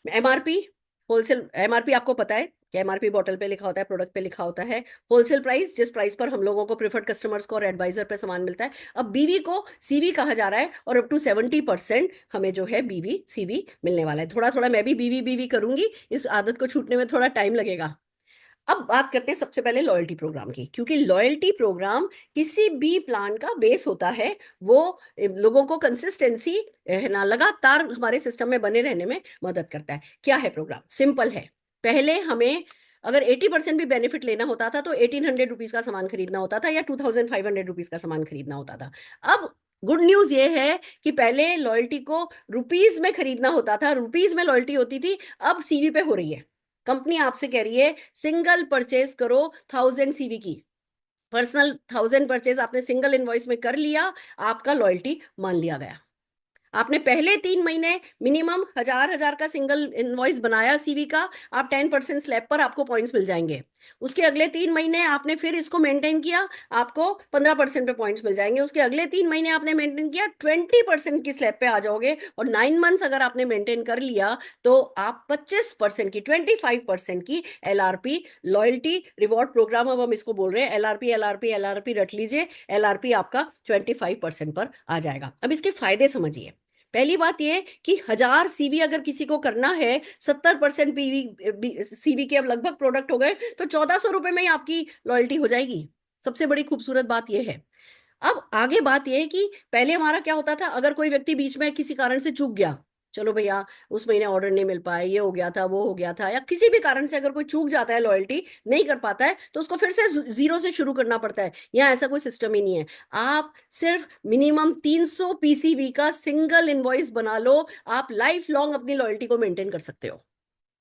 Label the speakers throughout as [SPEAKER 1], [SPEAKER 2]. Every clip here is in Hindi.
[SPEAKER 1] एमआरपी, होलसेल एमआरपी आपको पता है कि एमआरपी बॉटल पे लिखा होता है, प्रोडक्ट पे लिखा होता है। होलसेल प्राइस, जिस प्राइस पर हम लोगों को, प्रिफर्ड कस्टमर्स को और एडवाइजर पे सामान मिलता है। अब बीवी को सीवी कहा जा रहा है और अप टू 70% हमें जो है बीवी सीवी मिलने वाला है। थोड़ा थोड़ा मैं भी बीवी बीवी करूंगी, इस आदत को छूटने में थोड़ा टाइम लगेगा। अब बात करते हैं सबसे पहले लॉयल्टी प्रोग्राम की, क्योंकि लॉयल्टी प्रोग्राम किसी भी प्लान का बेस होता है। वो लोगों को कंसिस्टेंसी है ना, लगातार हमारे सिस्टम में बने रहने में मदद करता है। क्या है प्रोग्राम? सिंपल है। पहले हमें अगर 80% भी बेनिफिट लेना होता था तो 1800 रुपीज का सामान खरीदना होता था, या 2500 रुपीज का सामान खरीदना होता था। अब गुड न्यूज ये है कि पहले लॉयल्टी को रुपीज में खरीदना होता था, रुपीज में लॉयल्टी होती थी, अब सीवी पे हो रही है। कंपनी आपसे कह रही है सिंगल परचेज करो 1000 सीवी की, पर्सनल 1000 परचेज आपने सिंगल इनवॉइस में कर लिया, आपका लॉयल्टी मान लिया गया। आपने पहले 3 महीने मिनिमम 1000 1000 का सिंगल इनवॉइस बनाया सीवी का, आप 10% स्लैब पर आपको पॉइंट्स मिल जाएंगे। उसके अगले 3 महीने आपने फिर इसको मेंटेन किया, आपको 15% पे पॉइंट्स मिल जाएंगे। उसके अगले 3 महीने आपने मेंटेन किया, 20% की स्लैब पे आ जाओगे। और 9 मंथ्स अगर आपने मेंटेन कर लिया तो आप 25% की, 25% की एलआरपी, लॉयल्टी रिवॉर्ड प्रोग्राम, अब हम इसको बोल रहे हैं एलआरपी, एलआरपी एलआरपी रट लीजिए, एलआरपी आपका 25% पर आ जाएगा। अब इसके फायदे समझिए। पहली बात ये कि 1000 सीवी अगर किसी को करना है, 70% पीवी सीवी के अब लगभग प्रोडक्ट हो गए, तो 1400 रुपए में ही आपकी लॉयल्टी हो जाएगी। सबसे बड़ी खूबसूरत बात यह है। अब आगे बात यह है कि पहले हमारा क्या होता था, अगर कोई व्यक्ति बीच में किसी कारण से चूक गया, चलो भैया उस महीने ऑर्डर नहीं मिल पाया, ये हो गया था, वो हो गया था, या किसी भी कारण से अगर कोई चूक जाता है, लॉयल्टी नहीं कर पाता है, तो उसको फिर से जीरो से शुरू करना पड़ता है। यहाँ ऐसा कोई सिस्टम ही नहीं है। आप सिर्फ मिनिमम 300 पीसीवी का सिंगल इनवॉइस बना लो, आप लाइफ लॉन्ग अपनी लॉयल्टी को मेंटेन कर सकते हो।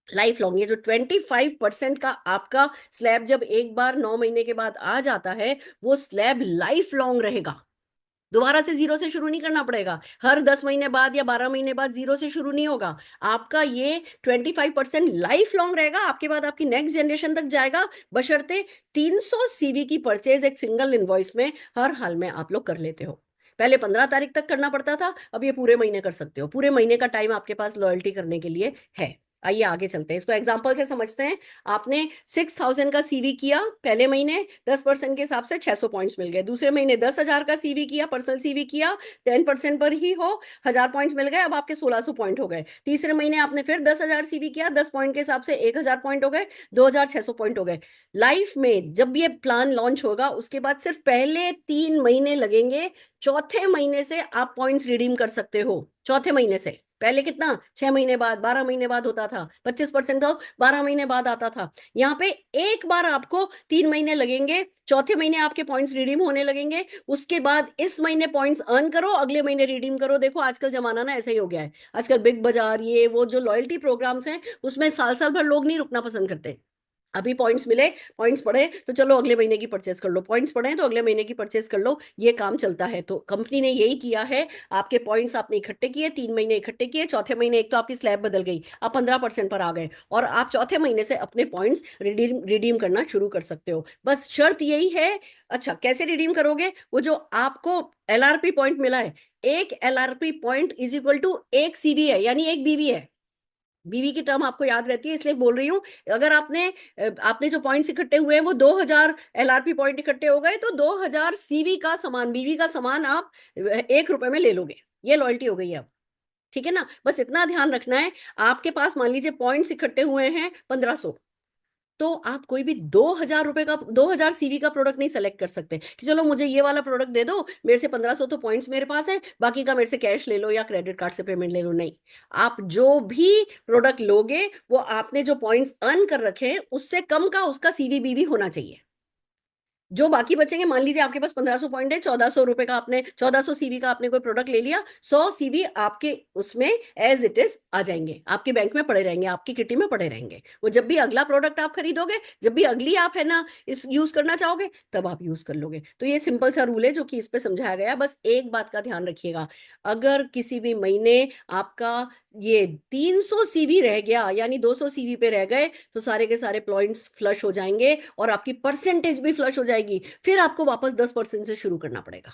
[SPEAKER 1] लाइफ लॉन्ग, ये जो 25% का आपका स्लैब जब एक बार 9 महीने के बाद आ जाता है, वो स्लैब लाइफ लॉन्ग रहेगा। दोबारा से जीरो से शुरू नहीं करना पड़ेगा, हर 10 महीने बाद या 12 महीने बाद जीरो से शुरू नहीं होगा। आपका ये 25% लाइफ लॉन्ग रहेगा, आपके बाद आपकी नेक्स्ट जनरेशन तक जाएगा, बशर्ते 300 सीवी की परचेज एक सिंगल इनवॉइस में हर हाल में आप लोग कर लेते हो। पहले 15 तारीख तक करना पड़ता था, अब ये पूरे महीने कर सकते हो। पूरे महीने का टाइम आपके पास लॉयल्टी करने के लिए है। आइए आगे चलते हैं, इसको एग्जाम्पल से समझते हैं। आपने 6000 का सीवी किया पहले महीने, 10% के हिसाब से 600 पॉइंट्स मिल गए। दूसरे महीने 10,000 का सीवी किया, पर्सनल सीवी किया, 10% पर ही हो, 1000 पॉइंट्स मिल गए, अब आपके 1600 पॉइंट हो गए। तीसरे महीने आपने फिर 10,000 सीवी किया, 10 पॉइंट के हिसाब से 1000 पॉइंट हो गए, 2600 पॉइंट हो गए। लाइफ में जब ये प्लान लॉन्च होगा, उसके बाद सिर्फ पहले 3 महीने लगेंगे, चौथे महीने से आप पॉइंट्स रिडीम कर सकते हो। चौथे महीने से, पहले कितना, 6 महीने बाद, 12 महीने बाद होता था, 25% तो 12 महीने बाद आता था। यहाँ पे एक बार आपको 3 महीने लगेंगे, चौथे महीने आपके पॉइंट्स रिडीम होने लगेंगे। उसके बाद इस महीने पॉइंट्स अर्न करो, अगले महीने रिडीम करो। देखो आजकल जमाना ना ऐसा ही हो गया है। आजकल बिग बाजार, ये वो जो लॉयल्टी प्रोग्राम्स हैं, उसमें साल साल भर लोग नहीं रुकना पसंद करते। अभी पॉइंट्स मिले, पॉइंट्स पढ़े, तो चलो अगले महीने की परचेस कर लो, पॉइंट्स पढ़े तो अगले महीने की परचेस कर लो। ये काम चलता है, तो कंपनी ने यही किया है। आपके पॉइंट्स आपने इकट्ठे किए, 3 महीने इकट्ठे किए, चौथे महीने एक तो आपकी स्लैब बदल गई, आप 15% पर आ गए, और आप चौथे महीने से अपने पॉइंट्स रिडीम रिडीम करना शुरू कर सकते हो। बस शर्त यही है। अच्छा, कैसे रिडीम करोगे? वो जो आपको एलआरपी पॉइंट मिला है, एक LRP point is equal to एक सीवी है, यानी एक बीवी है। बीवी की टर्म आपको याद रहती है, इसलिए बोल रही हूं। अगर आपने जो पॉइंट्स इकट्ठे हुए हैं वो 2000 एलआरपी पॉइंट इकट्ठे हो गए, तो 2000 सीवी का सामान, बीवी का सामान आप 1 रुपए में ले लोगे। ये लॉयल्टी हो गई है अब। ठीक है ना? बस इतना ध्यान रखना है। आपके पास मान लीजिए पॉइंट्स इकट्ठे हुए हैं 1500, तो आप कोई भी 2000 रुपए का, 2000 सीवी का प्रोडक्ट नहीं सेलेक्ट कर सकते कि चलो मुझे ये वाला प्रोडक्ट दे दो, मेरे से 1500 तो पॉइंट्स मेरे पास है, बाकी का मेरे से कैश ले लो या क्रेडिट कार्ड से पेमेंट ले लो। नहीं, आप जो भी प्रोडक्ट लोगे, वो आपने जो पॉइंट्स अर्न कर रखे हैं उससे कम का उसका सीवी बीवी होना चाहिए। जो बाकी बचेंगे, मान लीजिए आपके पास 1500 पॉइंट है, 1400 रुपए का आपने, 1400 सीवी का आपने कोई प्रोडक्ट ले लिया, 100 सीवी आपके उसमें एज इट इज आ जाएंगे, आपके बैंक में पड़े रहेंगे, आपकी किटी में पड़े रहेंगे। वो जब भी अगला प्रोडक्ट आप खरीदोगे, जब भी अगली आप है ना इस यूज करना चाहोगे, तब आप यूज कर लोगे। तो ये सिंपल सा रूल है जो कि इस पे समझाया गया। बस एक बात का ध्यान रखिएगा, अगर किसी भी महीने आपका ये 300 सीवी रह गया, यानी 200 सीवी पे रह गए, तो सारे के सारे पॉइंट्स फ्लश हो जाएंगे और आपकी परसेंटेज भी फ्लश हो जाएगी। फिर आपको वापस 10% से शुरू करना पड़ेगा।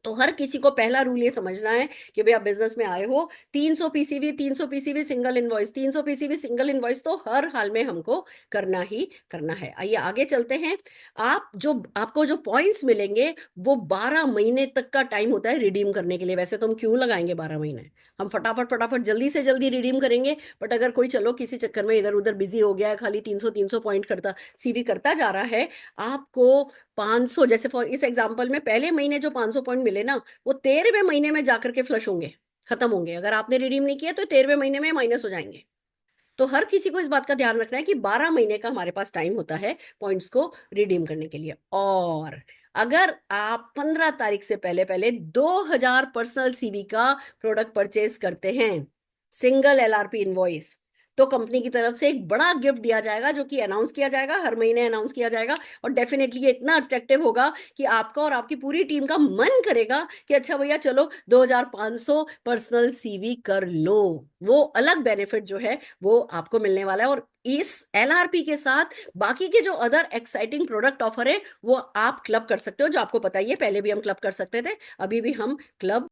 [SPEAKER 1] तो हर किसी को पहला रूल ये समझना है कि भाई आप बिजनेस में आए हो, 300 PCV single invoice, 300 PCV single invoice तो हर हाल में हमको करना ही करना है। आइए आगे चलते हैं। आपको जो पॉइंट्स मिलेंगे वो 12 महीने तक का टाइम होता है रिडीम करने के लिए। वैसे तो हम क्यों लगाएंगे 12 महीने, हम फटाफट फटाफट जल्दी से जल्दी रिडीम करेंगे। बट अगर कोई चलो किसी चक्कर में इधर उधर बिजी हो गया है, खाली 300 पॉइंट करता सीवी करता जा रहा है, आपको 500, जैसे फॉर इस एग्जांपल में पहले महीने जो 500 पॉइंट मिले ना, वो 13वें महीने में जाकर के फ्लश होंगे, खत्म होंगे। अगर आपने रिडीम नहीं किया तो 13वें महीने में माइनस हो जाएंगे। तो हर किसी को इस बात का ध्यान रखना है कि 12 महीने का हमारे पास टाइम होता है पॉइंट्स को रिडीम करने के लिए। और अगर आप 15 तारीख से पहले पहले 2000 पर्सनल सीवी का प्रोडक्ट परचेज करते हैं, सिंगल एलआरपी इनवॉइस, तो कंपनी की तरफ से एक बड़ा गिफ्ट दिया जाएगा, जो कि अनाउंस किया जाएगा, हर महीने अनाउंस किया जाएगा। और डेफिनेटली ये इतना अट्रैक्टिव होगा कि आपका और आपकी पूरी टीम का मन करेगा कि अच्छा भैया चलो 2500 पर्सनल सीवी कर लो। वो अलग बेनिफिट जो है वो आपको मिलने वाला है। और इस एलआरपी के साथ बाकी के जो अदर एक्साइटिंग प्रोडक्ट ऑफर है वो आप क्लब कर सकते हो, जो आपको पता ही है, पहले भी हम क्लब कर सकते थे, अभी भी हम क्लब